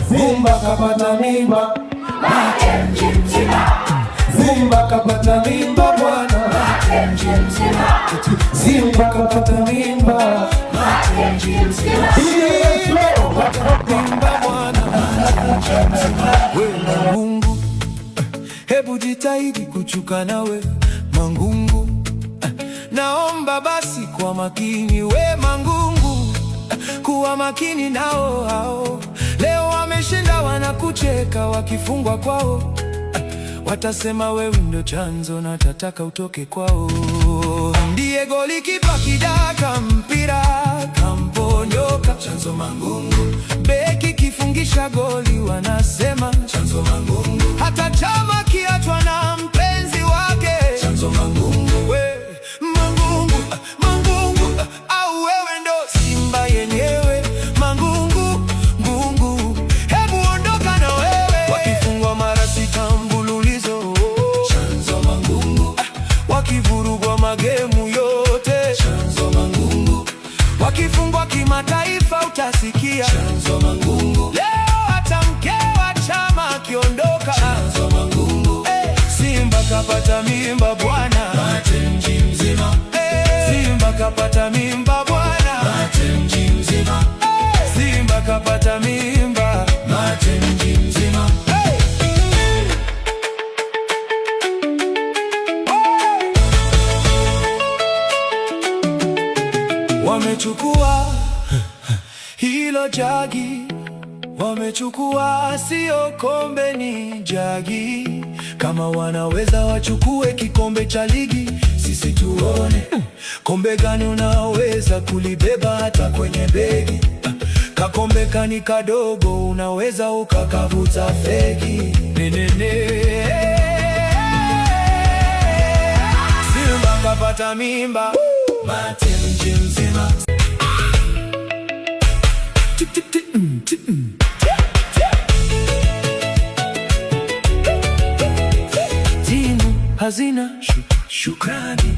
Simba kapata mimba, Simba kapata mimba bwana, Simba kapata mimba, mimba bwana. We Mangungu, hebu jitahidi kuchuka nawe Mangungu, naomba basi kwa makini we Mangungu, kuwa makini nao hao. Leo wameshinda wanakucheka, wakifungwa kwao watasema wewe ndio chanzo na tataka utoke kwao. Ndiye golikipa kidaka mpira kamponyoka, chanzo Mangungu. Beki kifungisha goli wanasema chanzo Mangungu. Hata chama kiachwa na mpenzi wake chanzo Mangungu. We Mangungu, Mangungu, au wewe ndo Simba yenyewe Mangungu, Ngungu, hebu ondoka na wewe. Wakifungwa mara sita mfululizo chanzo Mangungu. Wakivurugwa magemu yote chanzo Mangungu. Wakifungwa kimataifa utasikia chanzo Mangungu. Leo hata mke wa chama akiondoka chanzo Mangungu. Simba kapata mimba bwana, mji mzima. Simba kapata mimba bwana, mji mzima. Simba kapata mimba, mji mzima. Wamechukua hilo jagi, wamechukua sio kombe, ni jagi. Kama wanaweza wachukue kikombe cha ligi, sisi tuone kombe gani unaweza kulibeba hata kwenye begi. Kakombe kani kadogo, unaweza ukakavuta fegi. Simba kapata mimba, mji mzima. Timu hazina shukrani.